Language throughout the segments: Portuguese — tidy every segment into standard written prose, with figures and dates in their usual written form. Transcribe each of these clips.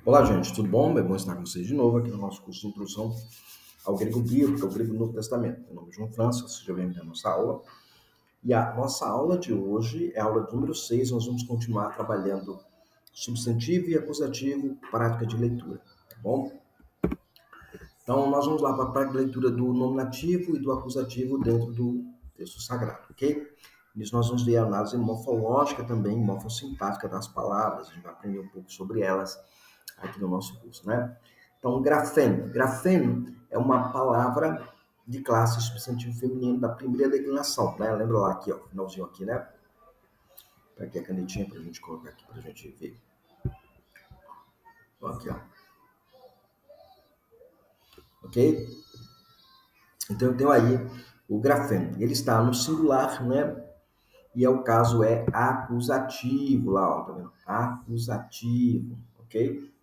Olá, gente, tudo bom? É bom estar com vocês de novo aqui no nosso curso de Introdução ao Grego Bíblico, ao Grego Novo Testamento. Meu nome é João França, seja bem-vindo à nossa aula. E a nossa aula de hoje é a aula número 6, nós vamos continuar trabalhando substantivo e acusativo, prática de leitura, tá bom? Então, nós vamos lá para a prática de leitura do nominativo e do acusativo dentro do texto sagrado, ok? Nisso nós vamos ver a análise morfológica também, morfossintática das palavras, a gente vai aprender um pouco sobre elas aqui no nosso curso, né? Então, grafeno. Grafeno é uma palavra de classe substantivo feminino da primeira declinação, né? Lembra lá aqui, ó, finalzinho aqui, né? Tá aqui a canetinha para a gente colocar aqui, para a gente ver. Então, aqui, ó. Ok? Então, eu tenho aí o grafeno. Ele está no singular, né? E o caso é acusativo lá, ó, tá vendo? Acusativo, ok?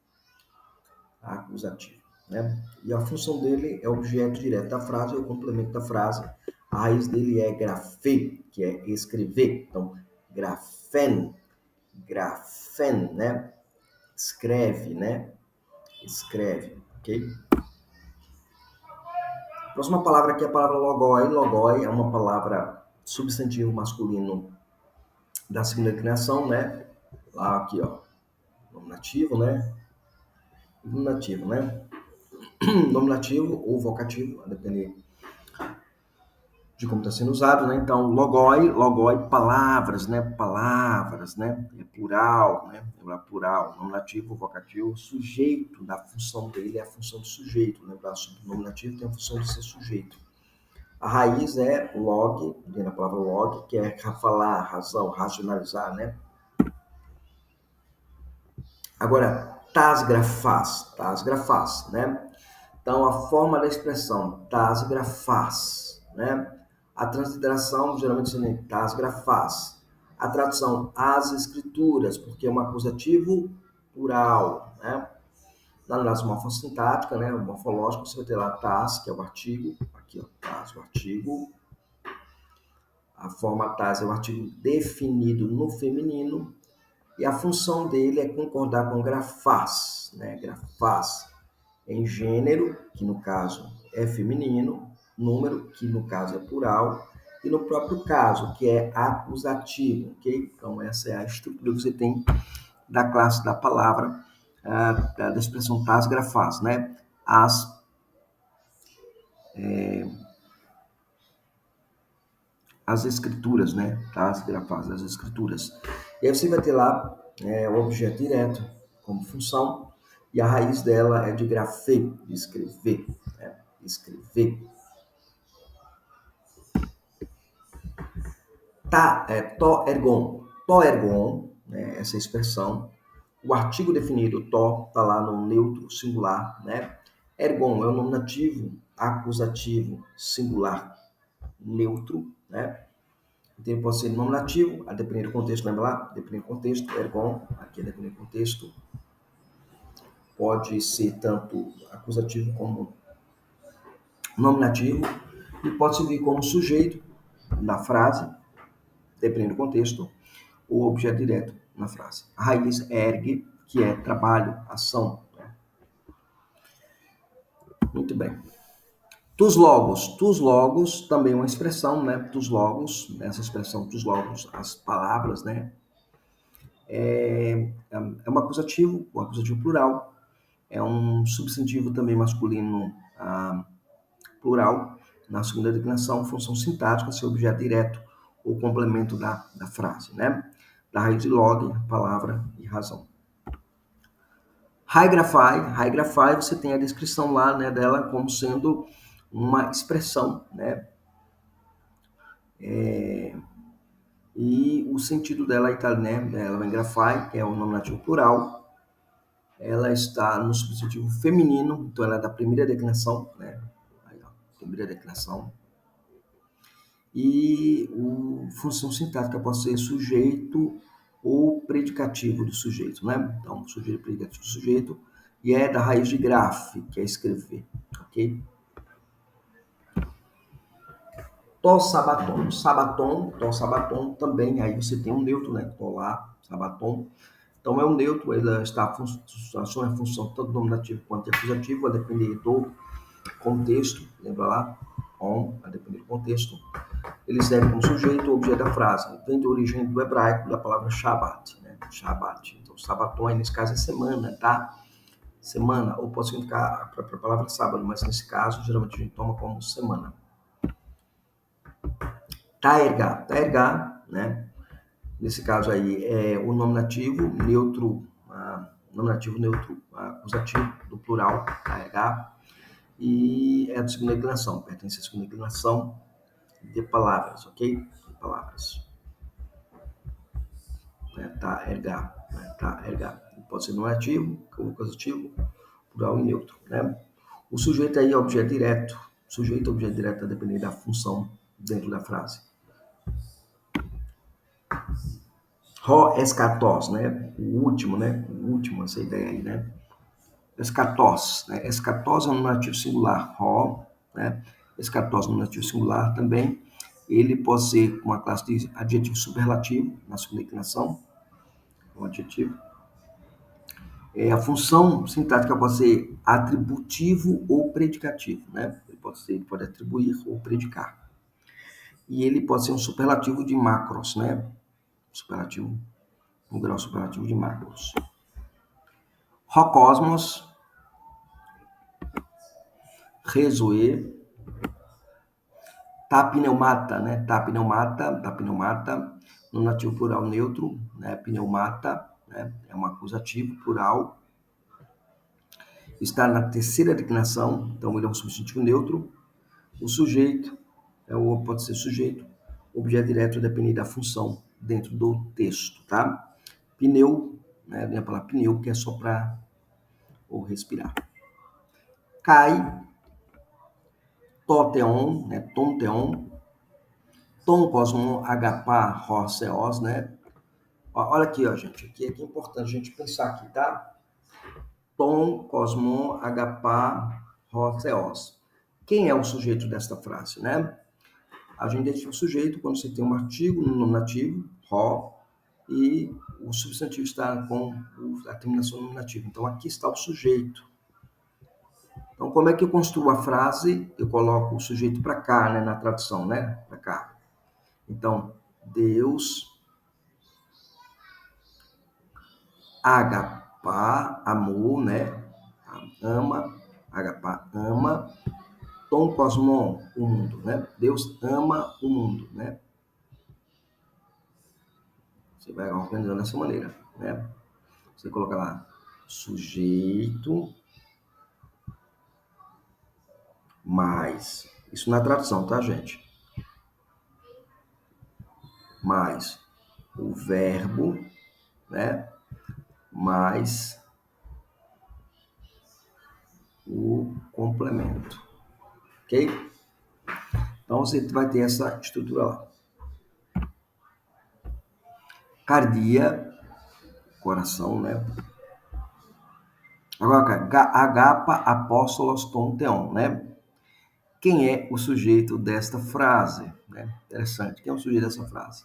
Acusativo, né? E a função dele é objeto direto da frase, é o complemento da frase. A raiz dele é grafê, que é escrever. Então, grafen, né? Escreve, né? Escreve, ok? A próxima palavra aqui é a palavra logoi. Logoi é uma palavra substantivo masculino da segunda declinação, né? Lá aqui, ó, nominativo, né? Nominativo, né? Nominativo ou vocativo, a depender de como está sendo usado, né? Então, logoi, palavras, né? Palavras, né? É plural, né? É plural, nominativo, vocativo, sujeito, da função dele é a função do sujeito, né? O nominativo tem a função de ser sujeito. A raiz é log, vem a palavra log, que é falar, razão, racionalizar, né? Agora, tas grafás, né? Então, a forma da expressão tas grafás, né? A transliteração, geralmente, se tas grafás. A tradução, as escrituras, porque é um acusativo plural, né? Na análise morfossintática, né? Morfológica, você vai ter lá tas, que é o artigo. Aqui, ó, tas, o artigo. A forma tas é o artigo definido no feminino. E a função dele é concordar com grafás, né? Grafás em gênero, que no caso é feminino, número, que no caso é plural, e no próprio caso, que é acusativo, ok? Então, essa é a estrutura que você tem da classe da palavra, da expressão tas grafás, né? As escrituras, né? Tas grafás, as escrituras. E aí você vai ter lá o objeto direto como função, e a raiz dela é de grafê, de escrever, né? Escrever. To ergon, né? Essa expressão. O artigo definido, to, está lá no neutro singular, né? Ergon é o nominativo acusativo singular neutro, né? Então, pode ser nominativo, a depender do contexto, lembra lá? Depender do contexto, ergon, aqui é depender do contexto. Pode ser tanto acusativo como nominativo, e pode servir como sujeito na frase, dependendo do contexto, ou objeto direto na frase. A raiz é ergue, que é trabalho, ação. Né? Muito bem. Tus logos também é uma expressão, né? Tus logos, essa expressão tus logos, as palavras, né? É um acusativo plural, é um substantivo também masculino plural, na segunda declinação, função sintática, seu objeto direto ou complemento da frase, né? Da raiz de log, palavra e razão. Haigrafai, você tem a descrição lá, né, dela como sendo uma expressão, né? E o sentido dela está, né? Ela vem grafai, que é o nominativo plural. Ela está no substantivo feminino, então ela é da primeira declinação, né? Aí, ó, primeira declinação. E função sintática pode ser sujeito ou predicativo do sujeito, né? Então, sujeito e predicativo do sujeito, e é da raiz de graf, que é escrever, ok? To sabaton também, aí você tem um neutro, né? To lá, sabaton, Então, é um neutro, ele está assume a função tanto nominativo quanto acusativo, a depender do contexto, lembra lá? A depender do contexto. Ele serve como sujeito ou objeto da frase. Vem de origem do hebraico, da palavra Shabbat, né? Shabbat. Então, sabaton, nesse caso, é semana, tá? Semana, ou pode significar a própria palavra sábado, mas nesse caso, geralmente a gente toma como semana. Taergá, né? Nesse caso aí, é o nominativo neutro, acusativo, do plural, taergá, e é a segunda inclinação, pertence à segunda inclinação de palavras, ok? De palavras. Taergá. Pode ser nominativo, acusativo, plural e neutro, né? O sujeito aí é objeto direto. Sujeito é objeto direto a depender da função dentro da frase. Ho escatos, né? O último, essa ideia aí, né? Escatos, né? Escatos é um nominativo singular. Ho, né? Escatos é um nominativo singular também. Ele pode ser uma classe de adjetivo superlativo, na segunda inclinação, um adjetivo. A função sintática pode ser atributivo ou predicativo, né? Ele pode atribuir ou predicar. E ele pode ser um superlativo de macros, né? Superlativo, um grau superlativo de macros. Rocosmos, rezoe, tapneumata, né? Tapneumata, nominativo plural neutro, né? Pneumata, né? É um acusativo plural. Está na terceira declinação, então ele é um substantivo neutro. O sujeito pode ser sujeito, objeto direto depende da função dentro do texto, tá? Pneu, né? Vem a palavra pneu, que é soprar ou respirar. Cai, toteon, né? Tonteon, tom cosmon, agapá, roceos, né? Olha aqui, ó, gente. Aqui é importante a gente pensar aqui, tá? Tom, cosmon, agapá, roceos. Quem é o sujeito desta frase, né? A gente identifica o sujeito quando você tem um artigo no nominativo, ro, e o substantivo está com a terminação nominativa. Então, aqui está o sujeito. Então, como é que eu construo a frase? Eu coloco o sujeito para cá, né, na tradução, né? Para cá. Então, Deus agapá, amor, né? Ama, agapá, ama. Tom cosmon, o mundo, né? Deus ama o mundo, né? Você vai organizando dessa maneira, né? Você coloca lá, sujeito, mais. Isso na tradução, tá, gente? Mais o verbo, né? Mais o complemento. Ok? Então, você vai ter essa estrutura lá. Cardia, coração, né? Agora, agapa, apóstolos, tom, teon, né? Quem é o sujeito desta frase? Né? Interessante. Quem é o sujeito dessa frase?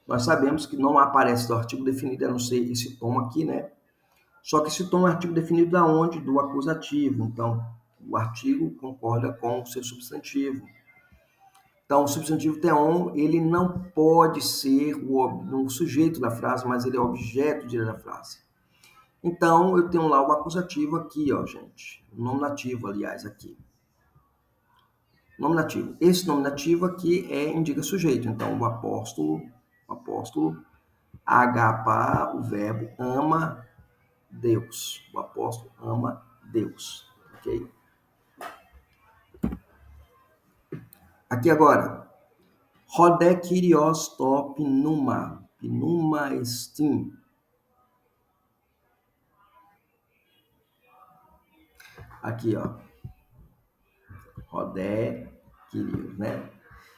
Nós sabemos que não aparece do artigo definido, a não ser esse tom aqui, né? Só que esse tom é um artigo definido da onde? Do acusativo. Então, o artigo concorda com o seu substantivo. Então, o substantivo teon, ele não pode ser o sujeito da frase, mas ele é o objeto direto da frase. Então, eu tenho lá o acusativo aqui, ó, gente. O nominativo, aliás, aqui. Nominativo. Esse nominativo aqui indica sujeito. Então, o apóstolo, agapá, o verbo ama Deus. O apóstolo ama Deus. Ok? Aqui agora. Rodé Kyrios to pnuma. Pnuma estim. Aqui, ó. Rodé Kyrios, né?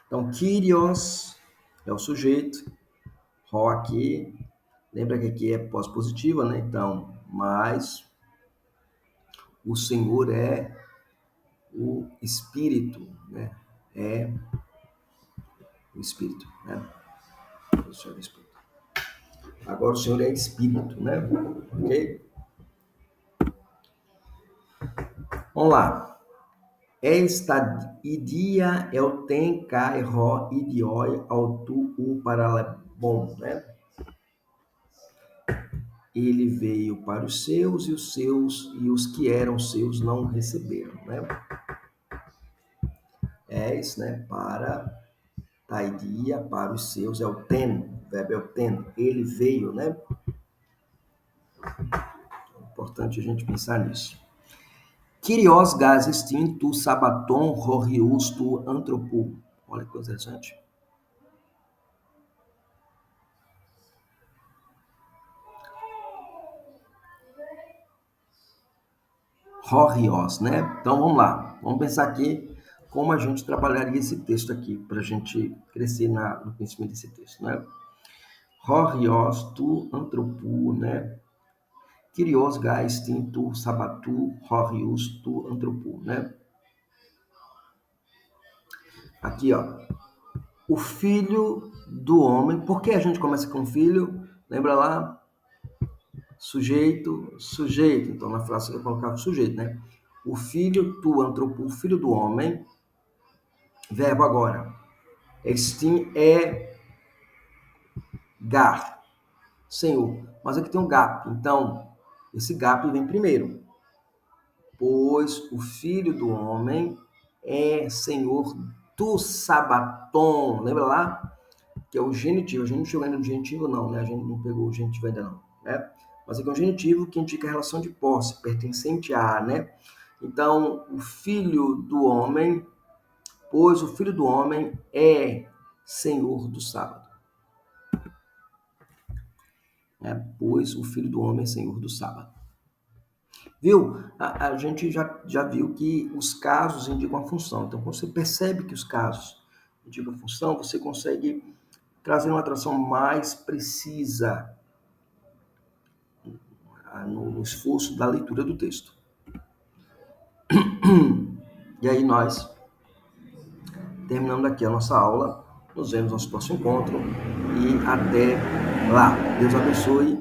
Então, Kyrios é o sujeito. Ro aqui. Lembra que aqui é pós-positiva, né? Então, mais o Senhor é o Espírito, né? É o Espírito, né? O Senhor é o Espírito. Agora o Senhor é espírito, né? Ok? Vamos lá. Esta idia eu ten kai ro idioi autu u paralabon, né? Ele veio para os seus e os que eram seus não receberam, né? És, né? Para taidia, para os seus, é o ten, o verbo é o ten. Ele veio, né? É importante a gente pensar nisso. Kyrios gasistin tu sabaton horius tu antropo. Olha que coisa interessante. Horios, né? Então vamos lá. Vamos pensar aqui como a gente trabalharia esse texto aqui para a gente crescer no conhecimento desse texto, né? Horios tu antropo, né? Kyrios gasistin tu sabatu horius tu antropo, né? Aqui, ó. O filho do homem. Por que a gente começa com filho? Lembra lá? Sujeito, sujeito. Então, na frase você vai colocar o sujeito, né? O filho, tu, antropo, o filho do homem. Verbo agora. Estim é gar, Senhor. Mas aqui tem um gap. Então, esse gap vem primeiro. Pois o filho do homem é Senhor do sabaton. Lembra lá? Que é o genitivo. A gente não chegou ainda no genitivo, não, né? A gente não pegou o genitivo ainda, não, né? Mas aqui é um genitivo que indica a relação de posse, pertencente a, né? Então, o filho do homem, pois o filho do homem é senhor do sábado. Né? Pois o filho do homem é senhor do sábado. Viu? A gente já viu que os casos indicam a função. Então, quando você percebe que os casos indicam a função, você consegue trazer uma tradução mais precisa no esforço da leitura do texto. E aí nós terminamos aqui a nossa aula. Nos vemos no nosso próximo encontro e até lá. Deus abençoe.